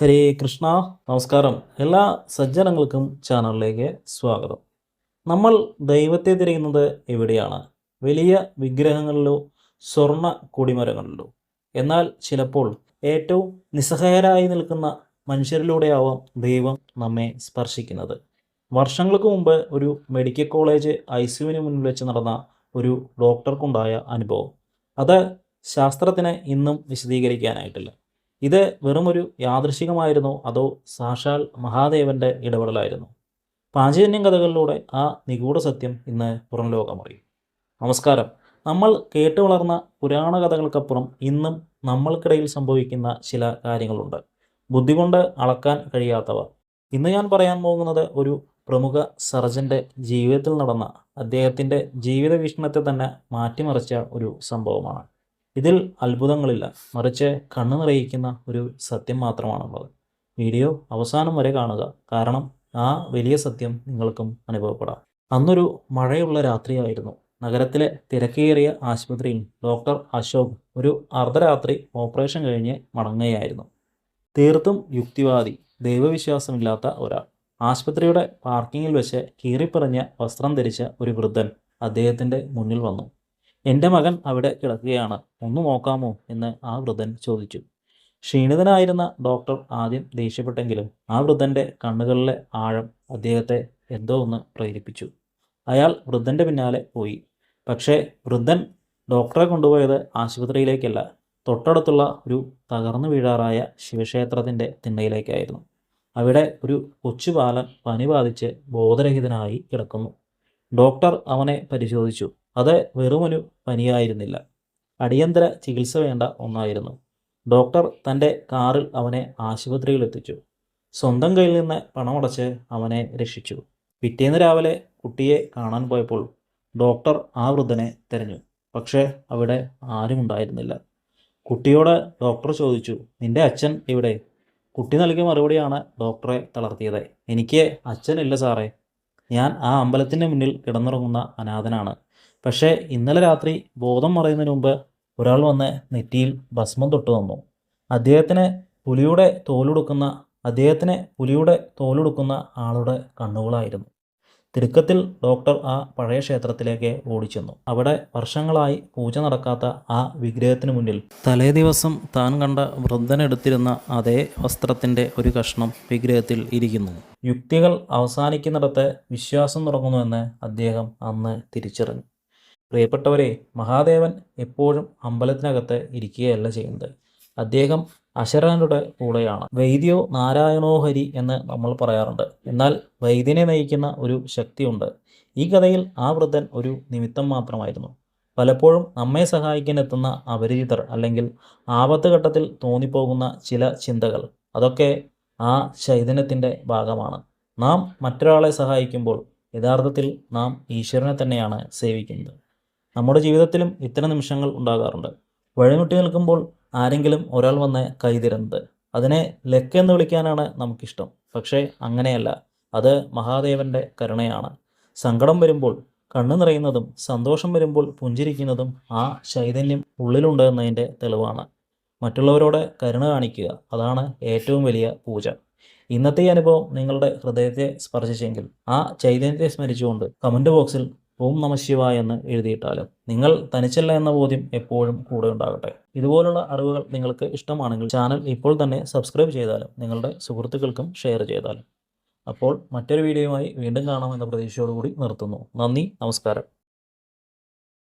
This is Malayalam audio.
ഹരേ കൃഷ്ണ. നമസ്കാരം. എല്ലാ സജ്ജനങ്ങൾക്കും ചാനലിലേക്ക് സ്വാഗതം. നമ്മൾ ദൈവത്തെ തിരയുന്നത് എവിടെയാണ്? വലിയ വിഗ്രഹങ്ങളിലോ സ്വർണ്ണ കൊടിമരങ്ങളിലോ? എന്നാൽ ചിലപ്പോൾ ഏറ്റവും നിസ്സഹായരായി നിൽക്കുന്ന മനുഷ്യരിലൂടെയാവാം ദൈവം നമ്മെ സ്പർശിക്കുന്നത്. വർഷങ്ങൾക്ക് മുമ്പ് ഒരു മെഡിക്കൽ കോളേജ് ഐസിയുവിന് മുന്നിൽ വെച്ച് നടന്ന ഒരു ഡോക്ടർക്കുണ്ടായ അനുഭവം, അത് ശാസ്ത്രത്തിന് ഇന്നും വിശദീകരിക്കാനായിട്ടില്ല. ഇത് വെറുമൊരു യാദൃശികമായിരുന്നോ അതോ സാക്ഷാൽ മഹാദേവൻ്റെ ഇടപെടലായിരുന്നു? പാഞ്ചജന്യം കഥകളിലൂടെ ആ നിഗൂഢ സത്യം ഇന്ന് പുറം ലോകമറിയും. നമസ്കാരം. നമ്മൾ കേട്ടു വളർന്ന പുരാണ കഥകൾക്കപ്പുറം ഇന്നും നമ്മൾക്കിടയിൽ സംഭവിക്കുന്ന ചില കാര്യങ്ങളുണ്ട്, ബുദ്ധി കൊണ്ട് അളക്കാൻ കഴിയാത്തവ. ഇന്ന് ഞാൻ പറയാൻ പോകുന്നത് ഒരു പ്രമുഖ സർജൻ്റെ ജീവിതത്തിൽ നടന്ന, അദ്ദേഹത്തിൻ്റെ ജീവിത വീക്ഷണത്തെ തന്നെ മാറ്റിമറിച്ച ഒരു സംഭവമാണ്. ഇതിൽ അത്ഭുതങ്ങളില്ല, മറിച്ച് കണ്ണു നിറയിക്കുന്ന ഒരു സത്യം മാത്രമാണുള്ളത്. വീഡിയോ അവസാനം വരെ കാണുക, കാരണം ആ വലിയ സത്യം നിങ്ങൾക്കും അനുഭവപ്പെടാം. അന്നൊരു മഴയുള്ള രാത്രിയായിരുന്നു. നഗരത്തിലെ തിരക്കേറിയ ആശുപത്രിയിൽ ഡോക്ടർ അശോക് ഒരു അർദ്ധരാത്രി ഓപ്പറേഷൻ കഴിഞ്ഞ് മടങ്ങുകയായിരുന്നു. തീർത്തും യുക്തിവാദി, ദൈവവിശ്വാസമില്ലാത്ത ഒരാൾ. ആശുപത്രിയുടെ പാർക്കിങ്ങിൽ വെച്ച് കീറിപ്പറഞ്ഞ വസ്ത്രം ധരിച്ച ഒരു വൃദ്ധൻ അദ്ദേഹത്തിൻ്റെ മുന്നിൽ വന്നു. എൻ്റെ മകൻ അവിടെ കിടക്കുകയാണ്, ഒന്ന് നോക്കാമോ എന്ന് ആ വൃദ്ധൻ ചോദിച്ചു. ക്ഷീണിതനായിരുന്ന ഡോക്ടർ ആദ്യം ദേഷ്യപ്പെട്ടെങ്കിലും ആ വൃദ്ധൻ്റെ കണ്ണുകളിലെ ആഴം അദ്ദേഹത്തെ എന്തോ ഒന്ന് പ്രേരിപ്പിച്ചു. അയാൾ വൃദ്ധൻ്റെ പിന്നാലെ പോയി. പക്ഷേ വൃദ്ധൻ ഡോക്ടറെ കൊണ്ടുപോയത് ആശുപത്രിയിലേക്കല്ല, തൊട്ടടുത്തുള്ള ഒരു തകർന്നു വീഴാറായ ശിവക്ഷേത്രത്തിൻ്റെ തിണ്ണയിലേക്കായിരുന്നു. അവിടെ ഒരു കൊച്ചു ബാലൻ പനി ബാധിച്ച് ബോധരഹിതനായി കിടക്കുന്നു. ഡോക്ടർ അവനെ പരിശോധിച്ചു. അത് വെറുമൊരു പനിയായിരുന്നില്ല, അടിയന്തര ചികിത്സ വേണ്ട ഒന്നായിരുന്നു. ഡോക്ടർ തൻ്റെ കാറിൽ അവനെ ആശുപത്രിയിൽ എത്തിച്ചു. സ്വന്തം കയ്യിൽ നിന്ന് പണമടച്ച് അവനെ രക്ഷിച്ചു. പിറ്റേന്ന് രാവിലെ കുട്ടിയെ കാണാൻ പോയപ്പോൾ ഡോക്ടർ ആ വൃദ്ധനെ തിരഞ്ഞു. പക്ഷേ അവിടെ ആരുമുണ്ടായിരുന്നില്ല. കുട്ടിയോട് ഡോക്ടർ ചോദിച്ചു, നിന്റെ അച്ഛൻ ഇവിടെ? കുട്ടി നൽകിയ മറുപടിയാണ് ഡോക്ടറെ തളർത്തിയത്. എനിക്ക് അച്ഛനില്ല സാറേ, ഞാൻ ആ അമ്പലത്തിൻ്റെ മുന്നിൽ കിടന്നുറങ്ങുന്ന അനാഥനാണ്. പക്ഷേ ഇന്നലെ രാത്രി ബോധം മറയുന്നതിന് മുമ്പ് ഒരാൾ വന്ന് നെറ്റിയിൽ ഭസ്മം തൊട്ട് വന്നു. അദ്ദേഹത്തിന് പുലിയുടെ തോലുടുക്കുന്ന ആളുടെ കണ്ണുകളായിരുന്നു. തിടുക്കത്തിൽ ഡോക്ടർ ആ പഴയ ക്ഷേത്രത്തിലേക്ക് ഓടിച്ചെന്നു. അവിടെ വർഷങ്ങളായി പൂജ നടക്കാത്ത ആ വിഗ്രഹത്തിന് മുന്നിൽ തലേ ദിവസം താൻ കണ്ട വൃദ്ധനെടുത്തിരുന്ന അതേ വസ്ത്രത്തിൻ്റെ ഒരു കഷ്ണം വിഗ്രഹത്തിൽ ഇരിക്കുന്നു. യുക്തികൾ അവസാനിക്കുന്നിടത്ത് വിശ്വാസം തുടങ്ങുന്നുവെന്ന് അദ്ദേഹം അന്ന് തിരിച്ചറിഞ്ഞു. പ്രിയപ്പെട്ടവരെ, മഹാദേവൻ എപ്പോഴും അമ്പലത്തിനകത്ത് ഇരിക്കുകയല്ല ചെയ്യുന്നത്. അദ്ദേഹം അശരണരുടെ കൂടെയാണ്. വൈദ്യോ നാരായണോ ഹരി എന്ന് നമ്മൾ പറയാറുണ്ട്. എന്നാൽ വൈദ്യനെ നയിക്കുന്ന ഒരു ശക്തിയുണ്ട്. ഈ കഥയിൽ ആ വൃദ്ധൻ ഒരു നിമിത്തം മാത്രമായിരുന്നു. പലപ്പോഴും നമ്മെ സഹായിക്കാൻ എത്തുന്ന അപരിചിതർ, അല്ലെങ്കിൽ ആപത്ത് ഘട്ടത്തിൽ തോന്നിപ്പോകുന്ന ചില ചിന്തകൾ, അതൊക്കെ ആ ചൈതന്യത്തിൻ്റെ ഭാഗമാണ്. നാം മറ്റൊരാളെ സഹായിക്കുമ്പോൾ യഥാർത്ഥത്തിൽ നാം ഈശ്വരനെ തന്നെയാണ് സേവിക്കുന്നത്. നമ്മുടെ ജീവിതത്തിലും ഇത്തരം നിമിഷങ്ങൾ ഉണ്ടാകാറുണ്ട്. വഴിമുട്ടി നിൽക്കുമ്പോൾ ആരെങ്കിലും ഒരാൾ വന്ന് കൈതരുന്നത്, അതിനെ ലക്ക് എന്ന് വിളിക്കാനാണ് നമുക്കിഷ്ടം. പക്ഷേ അങ്ങനെയല്ല, അത് മഹാദേവൻ്റെ കരുണയാണ്. സങ്കടം വരുമ്പോൾ കണ്ണു നിറയുന്നതും സന്തോഷം വരുമ്പോൾ പുഞ്ചിരിക്കുന്നതും ആ ചൈതന്യം ഉള്ളിലുണ്ട് എന്നതിൻ്റെ തെളിവാണ്. മറ്റുള്ളവരോട് കരുണ കാണിക്കുക, അതാണ് ഏറ്റവും വലിയ പൂജ. ഇന്നത്തെ ഈ അനുഭവം നിങ്ങളുടെ ഹൃദയത്തെ സ്പർശിച്ചെങ്കിൽ ആ ചൈതന്യത്തെ സ്മരിച്ചുകൊണ്ട് കമൻറ്റ് ബോക്സിൽ ഓം നമഃ ശിവായ എന്ന് എഴുതിയിട്ടാലും നിങ്ങൾ തനിച്ചല്ല എന്ന ബോധ്യം എപ്പോഴും കൂടെ ഉണ്ടാകട്ടെ. ഇതുപോലുള്ള അറിവുകൾ നിങ്ങൾക്ക് ഇഷ്ടമാണെങ്കിൽ ചാനൽ ഇപ്പോൾ തന്നെ സബ്സ്ക്രൈബ് ചെയ്താലും നിങ്ങളുടെ സുഹൃത്തുക്കൾക്കും ഷെയർ ചെയ്താലും. അപ്പോൾ മറ്റൊരു വീഡിയോയുമായി വീണ്ടും കാണാമെന്ന പ്രതീക്ഷയോടുകൂടി നിർത്തുന്നു. നന്ദി, നമസ്കാരം.